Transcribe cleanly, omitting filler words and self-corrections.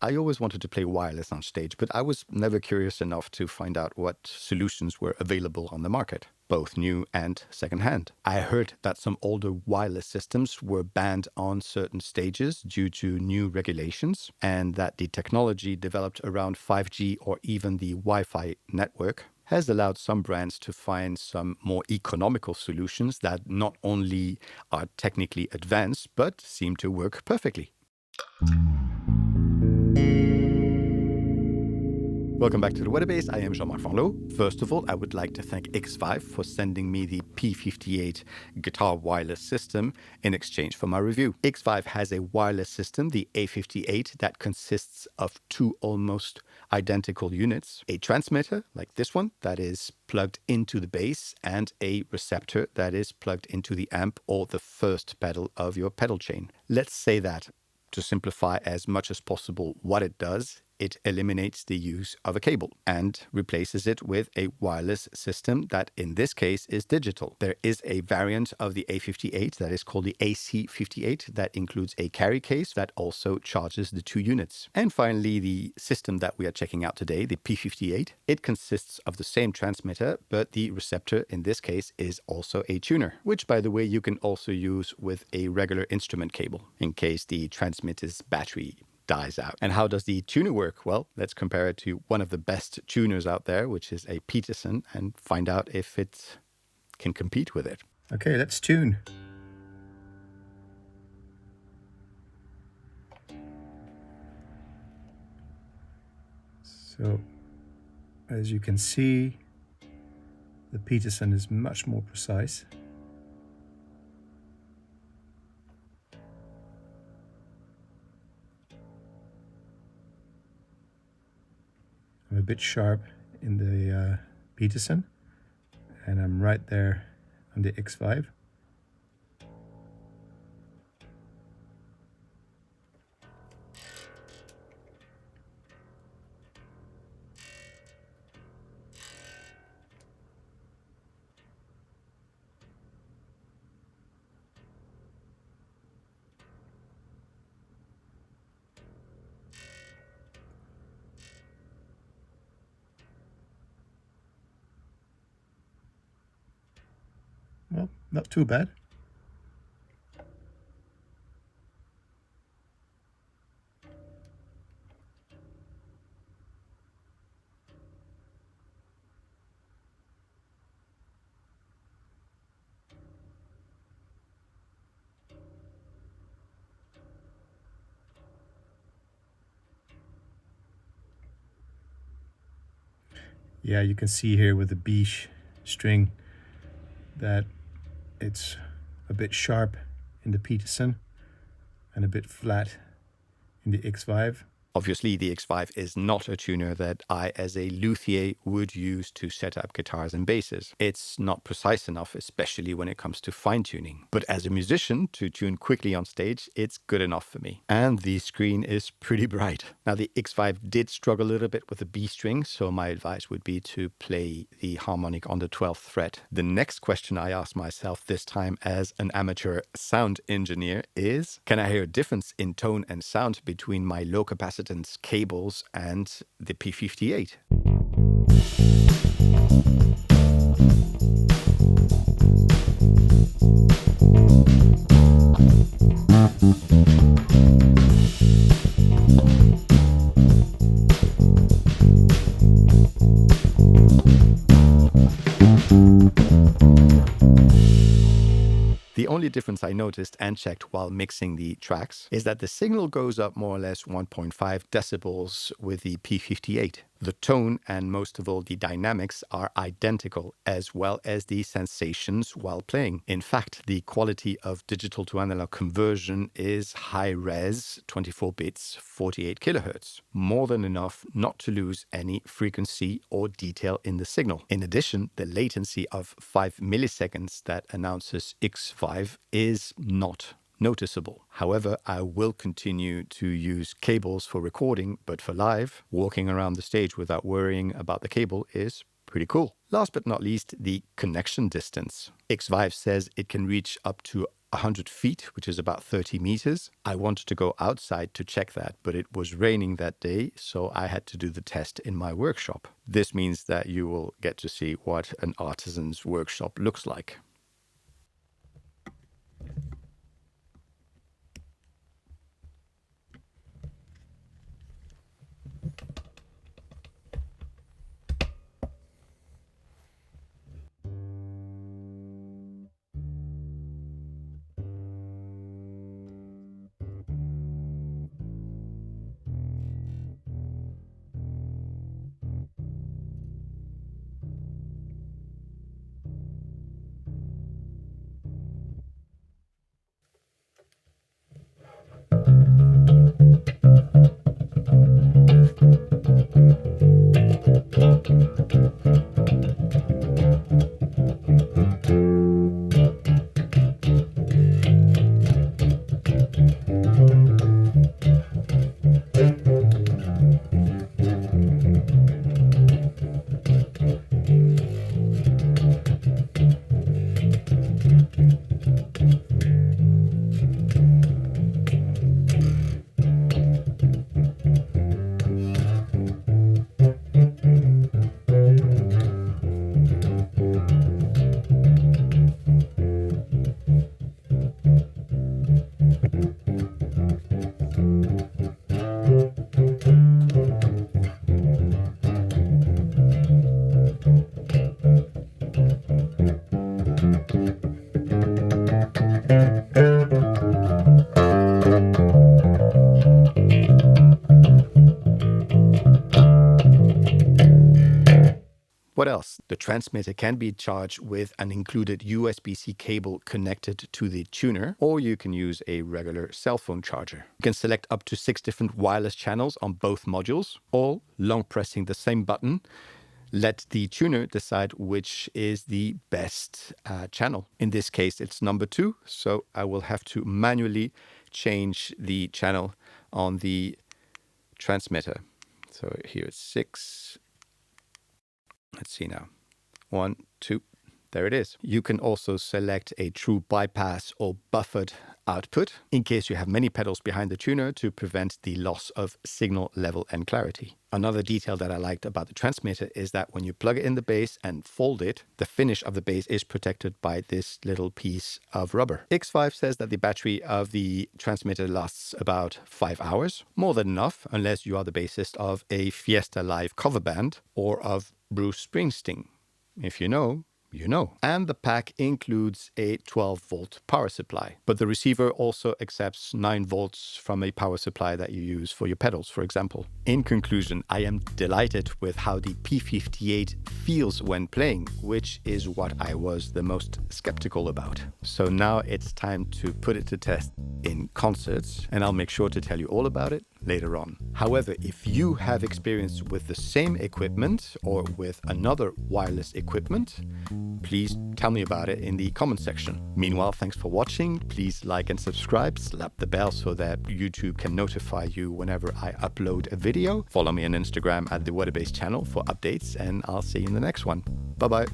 I always wanted to play wireless on stage, but I was never curious enough to find out what solutions were available on the market, both new and secondhand. I heard that some older wireless systems were banned on certain stages due to new regulations, and that the technology developed around 5G or even the Wi-Fi network has allowed some brands to find some more economical solutions that not only are technically advanced, but seem to work perfectly. Welcome back to the Weatherbase. I am Jean-Marc van Loo. First of all, I would like to thank Xvive for sending me the P58 guitar wireless system in exchange for my review. Xvive has a wireless system, the A58, that consists of two almost identical units, a transmitter like this one that is plugged into the bass and a receptor that is plugged into the amp or the first pedal of your pedal chain. Let's say that, to simplify as much as possible what it does, it eliminates the use of a cable and replaces it with a wireless system that in this case is digital. There is a variant of the A58 that is called the AC58 that includes a carry case that also charges the two units. And finally, the system that we are checking out today, the P58, it consists of the same transmitter, but the receptor in this case is also a tuner, which by the way you can also use with a regular instrument cable in case the transmitter's battery dies out. And how does the tuner work? Well, let's compare it to one of the best tuners out there, which is a Peterson, and find out if it can compete with it. Okay, let's tune. So, as you can see, the Peterson is much more precise. I'm a bit sharp in the Peterson, and I'm right there on the Xvive. Well, not too bad. Yeah, you can see here with the B string that it's a bit sharp in the Peterson and a bit flat in the Xvive. Obviously, the Xvive is not a tuner that I, as a luthier, would use to set up guitars and basses. It's not precise enough, especially when it comes to fine-tuning. But as a musician, to tune quickly on stage, it's good enough for me. And the screen is pretty bright. Now, the Xvive did struggle a little bit with the B string, so my advice would be to play the harmonic on the 12th fret. The next question I asked myself this time as an amateur sound engineer is, can I hear a difference in tone and sound between my low capacitance cables and the P58? The only difference I noticed and checked while mixing the tracks is that the signal goes up more or less 1.5 decibels with the P58. The tone and most of all the dynamics are identical, as well as the sensations while playing. In fact, the quality of digital to analog conversion is high res, 24 bits, 48 kilohertz. More than enough not to lose any frequency or detail in the signal. In addition, the latency of 5 milliseconds that announces Xvive is not noticeable. However, I will continue to use cables for recording, but for live, walking around the stage without worrying about the cable is pretty cool. Last but not least, the connection distance. Xvive says it can reach up to 100 feet, which is about 30 meters. I wanted to go outside to check that, but it was raining that day, so I had to do the test in my workshop. This means that you will get to see what an artisan's workshop looks like. What else? The transmitter can be charged with an included USB-C cable connected to the tuner, or you can use a regular cell phone charger. You can select up to 6 different wireless channels on both modules, all long pressing the same button. Let the tuner decide which is the best channel. In this case, it's number 2, so I will have to manually change the channel on the transmitter. So here it's 6. Let's see now. 1, 2, there it is. You can also select a true bypass or buffered output in case you have many pedals behind the tuner to prevent the loss of signal level and clarity. Another detail that I liked about the transmitter is that when you plug it in the bass and fold it, the finish of the bass is protected by this little piece of rubber. Xvive says that the battery of the transmitter lasts about 5 hours, more than enough unless you are the bassist of a Fiesta Live cover band or of Bruce Springsteen. If you know, you know. And the pack includes a 12-volt power supply, but the receiver also accepts 9 volts from a power supply that you use for your pedals, for example. In conclusion, I am delighted with how the P58 feels when playing, which is what I was the most skeptical about. So now it's time to put it to test in concerts, and I'll make sure to tell you all about it later on. However, if you have experience with the same equipment or with another wireless equipment, please tell me about it in the comment section. Meanwhile, thanks for watching. Please like and subscribe, slap the bell so that YouTube can notify you whenever I upload a video. Follow me on Instagram at the Waterbase channel for updates, and I'll see you in the next one. Bye-bye.